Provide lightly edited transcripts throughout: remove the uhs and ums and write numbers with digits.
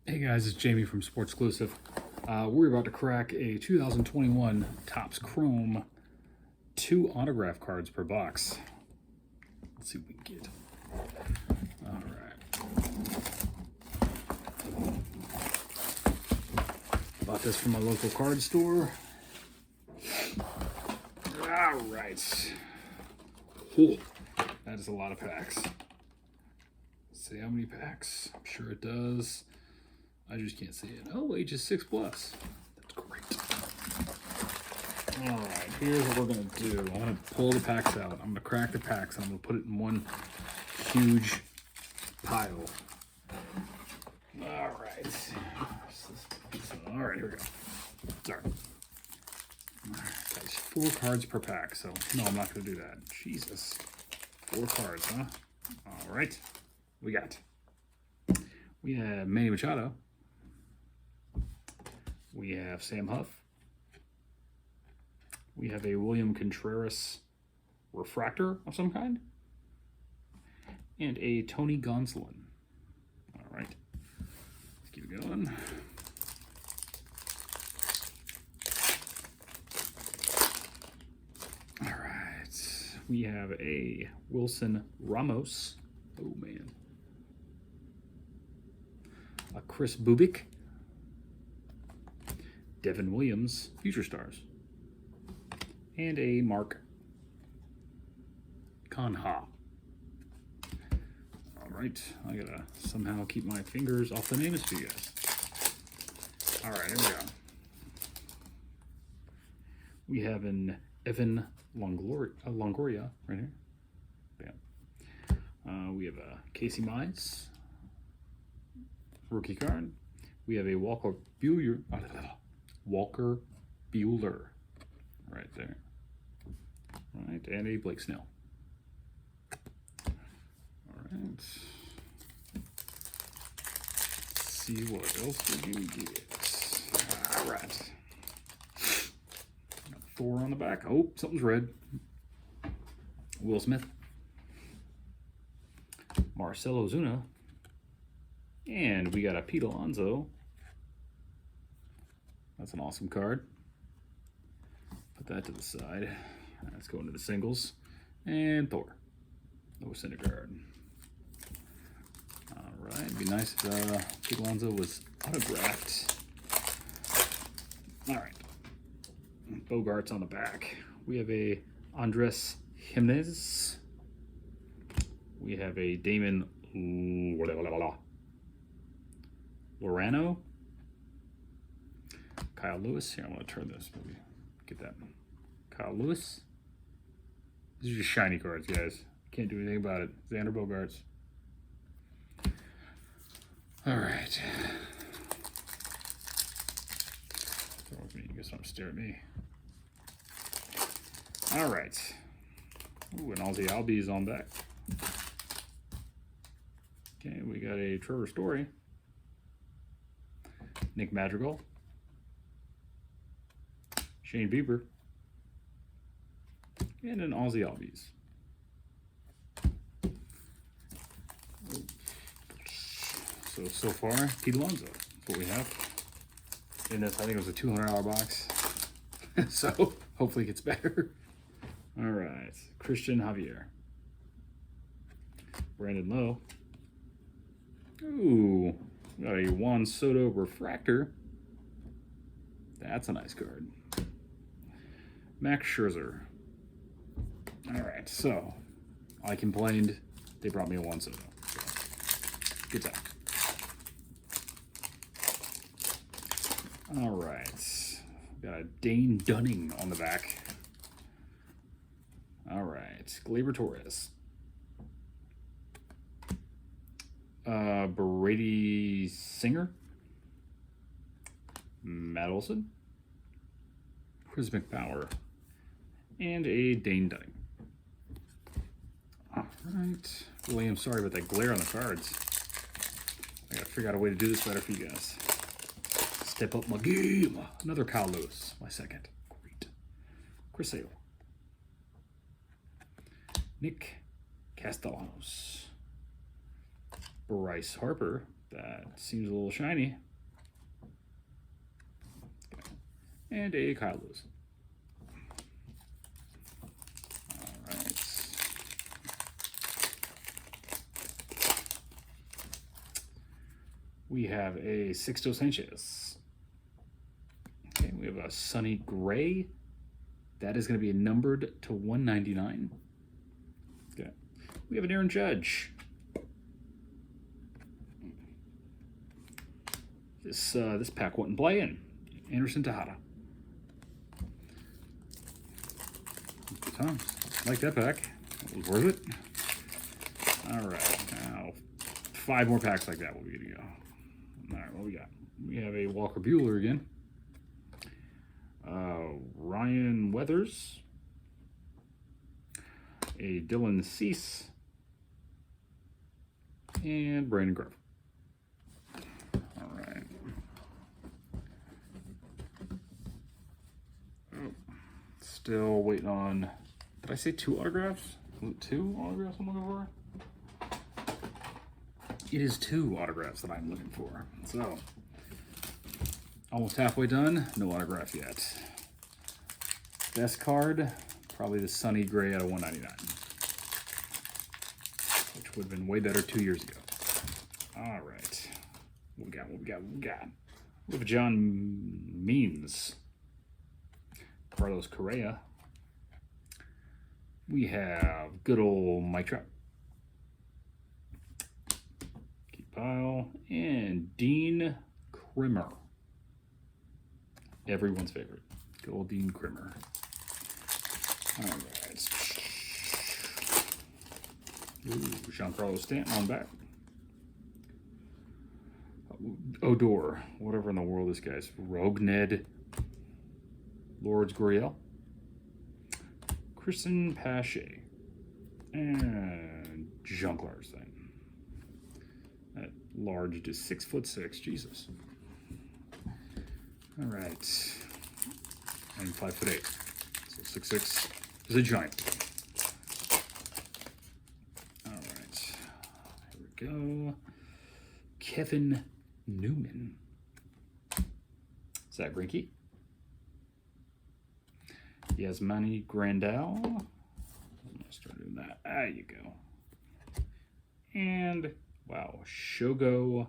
Hey guys, it's Jamie from Sports Exclusive. We're about to crack a 2021 Topps Chrome 2 autograph cards per box. Let's see what we can get. All right. Bought this from my local card store. All right. Ooh, that is a lot of packs. Let's see how many packs. I'm sure it does. I just can't see it. Oh, ages 6+. That's great. All right, here's what we're gonna do. I'm gonna pull the packs out. I'm gonna crack the packs. And I'm gonna put it in one huge pile. All right. All right, here we go. Sorry. All right, guys, 4 cards per pack. So no, I'm not gonna do that. Jesus, 4 cards, huh? All right. We have Manny Machado. We have Sam Huff. We have a William Contreras refractor of some kind. And a Tony Gonsolin. All right. Let's keep it going. All right. We have a Wilson Ramos. Oh, man. A Chris Bubik. Devin Williams, Future Stars. And a Mark Conha. All right, I gotta somehow keep my fingers off the names for you guys. All right, here we go. We have an Evan Longoria right here. Bam. We have a Casey Mize rookie card. We have a Walker Buehler right there. All right, and a Blake Snell. All right. Let's see what else we can get. All right. Got Thor on the back. Oh, something's red. Will Smith. Marcell Ozuna. And we got a Pete Alonso. That's an awesome card. Put that to the side. Let's go into the singles. And Thor. No Syndergaard. All right. It'd be nice if Pete Alonso was autographed. All right. Bogarts on the back. We have a Andres Jimenez. We have a Damon Lorano. Kyle Lewis. Here, I'm going to turn this. Maybe get that. Kyle Lewis. These are just shiny cards, guys. Can't do anything about it. Xander Bogaerts. All right. Throw with me. You guys don't stare at me. All right. Ooh, and Ozzy Albies on back. Okay, we got a Trevor Story. Nick Madrigal. Shane Bieber. And an Ozzy Albies. So far, Pete Alonso. That's what we have. In this, I think it was a $200 box. So hopefully it gets better. All right. Christian Javier. Brandon Lowe. Ooh. Got a Juan Soto refractor. That's a nice card. Max Scherzer. All right, so I complained. They brought me a Juan Soto. So, good time. All right. Got a Dane Dunning on the back. All right. Gleyber Torres. Brady Singer. Matt Olson. Chris McBauer. And a Dane Dunning. All right. William, sorry about that glare on the cards. I gotta figure out a way to do this better for you guys. Step up my game. Another Kyle Lewis, my second. Great. Chris Sale. Nick Castellanos. Bryce Harper. That seems a little shiny. Okay. And a Kyle Lewis. All right. We have a Sixto Sanchez. Okay, we have a Sonny Gray. That is going to be numbered to 199. Okay. We have an Aaron Judge. This pack wasn't playing. Anderson Tejeda. Good times. I like that pack. It was worth it. All right, now 5 more packs like that. We'll be good to go. All right, what we got? We have a Walker Buehler again. Ryan Weathers. A Dylan Cease. And Brandon Grove. All right. Oh, still waiting on. Did I say 2 autographs? Was it 2 autographs I'm looking for? It is 2 autographs that I'm looking for. So, almost halfway done. No autograph yet. Best card, probably the Sonny Gray out of 199, which would have been way better 2 years ago. All right, what we got? We have John Means, Carlos Correa. We have good old Mike Trout, Keith Pyle, and Dean Krimmer. Everyone's favorite, good old Dean Krimmer. All right. Ooh, Giancarlo Stanton on back. Odor, whatever in the world this guy's. Rogue Ned. Lourdes Gurriel. Kristen Pache. And Junk Larson. That large to 6'6", Jesus. All right. And 5'8". So 6'6". Is a giant. All right, here we go. Kevin Newman. Zach Greinke. Yasmani Grandal. I'm gonna start doing that. There you go. And wow, Shogo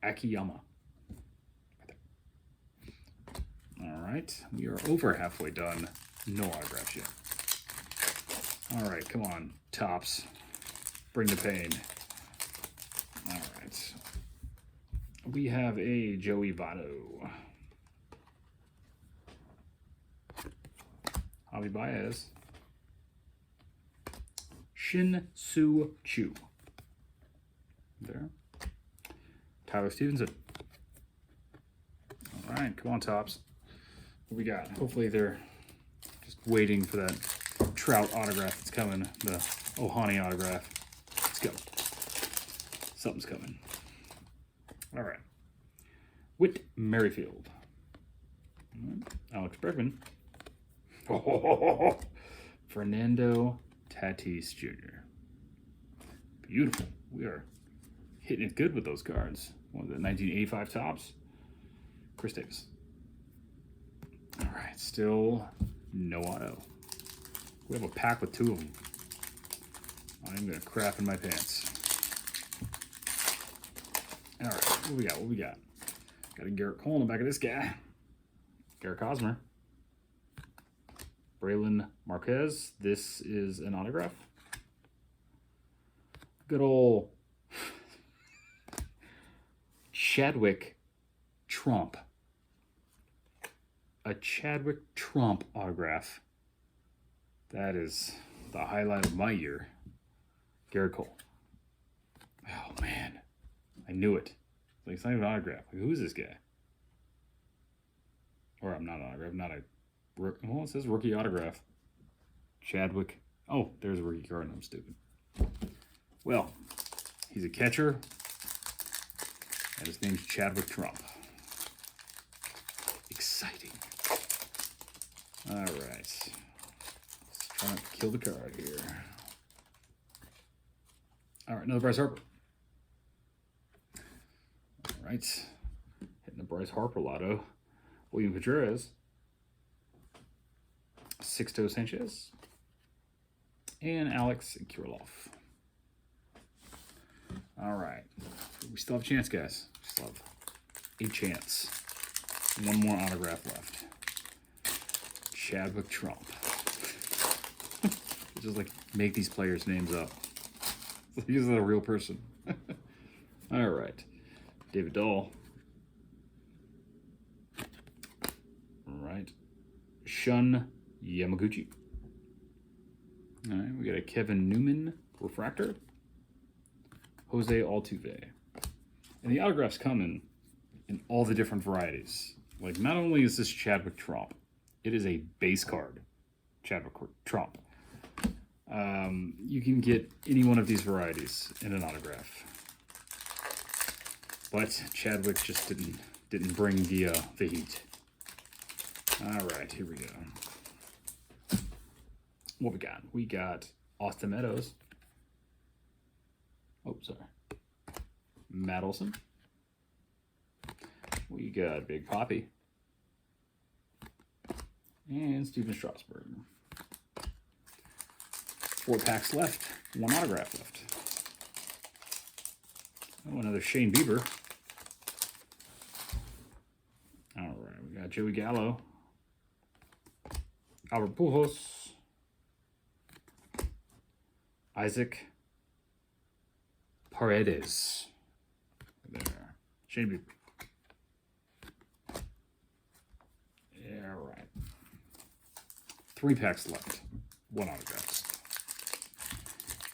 Akiyama. All right, we are over halfway done. No autographs yet. All right, come on, Topps. Bring the pain. All right. We have a Joey Votto. Javi Baez. Shin Soo Choo. There. Tyler Stevenson. All right, come on, Topps. What we got? Hopefully they're just waiting for that Trout autograph that's coming, the Ohani autograph. Let's go. Something's coming. All right. Whit Merrifield. Alex Bregman. Oh, Fernando Tatis Jr. Beautiful. We are hitting it good with those cards. One of the 1985 Topps. Chris Davis. All right, still no auto. We have a pack with 2 of them. I'm gonna crap in my pants. All right, what we got? What we got? Got a Garrett Cole in the back of this guy. Garrett Cosmer. Braylon Marquez. This is an autograph. Good old Chadwick Trump. A Chadwick Trump autograph. That is the highlight of my year. Garrett Cole. Oh, man. I knew it. Like, it's not even an autograph. Like, who is this guy? Or I'm not an autograph. Not a... Well, it says rookie autograph. Chadwick. Oh, there's a rookie card. I'm stupid. Well, he's a catcher. And his name's Chadwick Trump. Exciting. All right. Let's try not to kill the card here. All right, another Bryce Harper. right. Hitting the Bryce Harper lotto. William Contreras. Sixto Sanchez. And Alex Kirilloff. All right. We still have a chance, guys. We still have a chance. One more autograph left. Chadwick Trump. Just like make these players' names up. He's not a real person. All right. David Dahl. All right. Shun Yamaguchi. All right. We got a Kevin Newman refractor. Jose Altuve. And the autographs come in all the different varieties. Like, not only is this Chadwick Trump, it is a base card Chadwick Trump. You can get any one of these varieties in an autograph. But Chadwick just didn't bring the heat. All right, here we go. What we got? We got Austin Meadows. Oh, sorry. Matt Olson. We got Big Papi. And Steven Strasburg. 4 packs left. 1 autograph left. Oh, another Shane Bieber. All right, we got Joey Gallo. Albert Pujols. Isaac Paredes. There. Shane Bieber. Yeah, all right. 3 packs left. 1 autograph.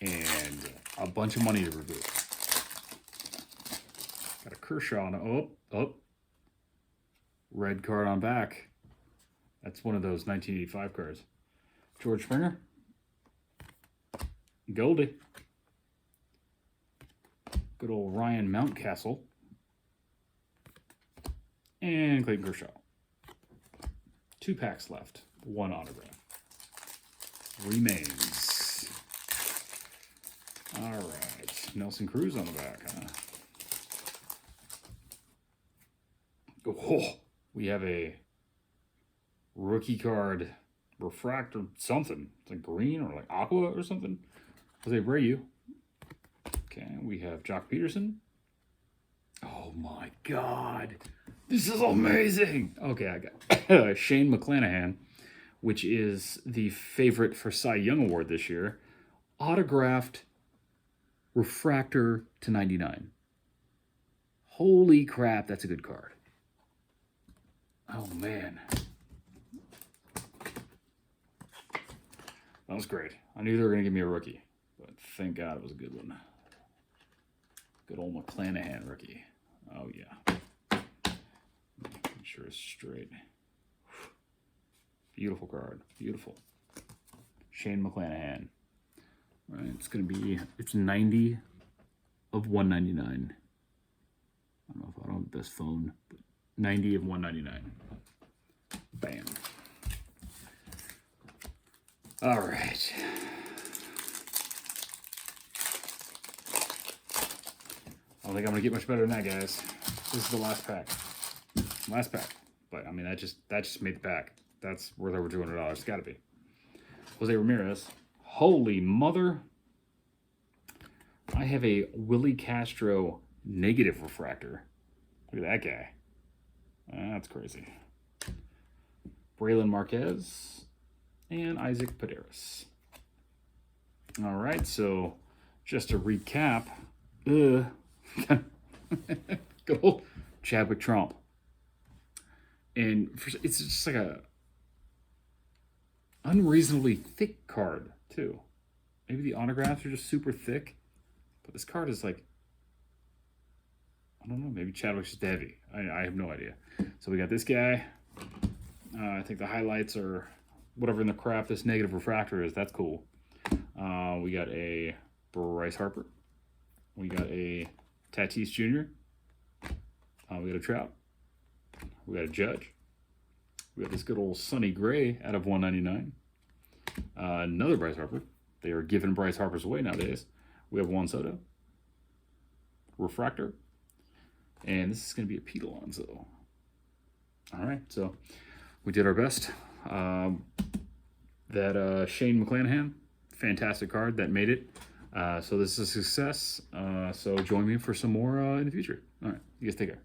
And a bunch of money to review. Got a Kershaw on red card on back. That's one of those 1985 cards. George Springer. Goldie. Good old Ryan Mountcastle. And Clayton Kershaw. 2 packs left. 1 autograph. Remains. All right. Nelson Cruz on the back, huh? Oh, we have a rookie card refractor something. It's like green or like aqua or something. Jose Abreu. Okay, we have Jock Peterson. Oh my God. This is amazing. Okay, I got Shane McClanahan, which is the favorite for Cy Young Award this year. Autographed refractor to 99. Holy crap, that's a good card. Oh, man. That was great. I knew they were going to give me a rookie, but thank God it was a good one. Good old McClanahan rookie. Oh, yeah. Make sure it's straight. Beautiful card. Beautiful. Shane McClanahan. All right, it's 90 of 199. I don't know if I don't have the best phone, but 90 of 199. Bam. All right. I don't think I'm going to get much better than that, guys. This is the last pack. Last pack. But, I mean, that just made the pack. That's worth over $200. It's got to be. Jose Ramirez. Holy mother. I have a Willie Castro negative refractor. Look at that guy. That's crazy. Braylon Marquez and Isaac Paredes. All right, so just to recap, good old Chadwick Trump. And it's just like a unreasonably thick card, too. Maybe the autographs are just super thick, but this card is like, I don't know, maybe Chadwick's just heavy. I have no idea. So we got this guy. I think the highlights are whatever in the crap this negative refractor is. That's cool. We got a Bryce Harper. We got a Tatis Jr. We got a Trout. We got a Judge. We got this good old Sonny Gray out of 199. Another Bryce Harper. They are giving Bryce Harpers away nowadays. We have Juan Soto. Refractor. And this is going to be a Pete Alonso. All right, so we did our best. That Shane McClanahan, fantastic card that made it. So this is a success. So join me for some more in the future. All right, you guys take care.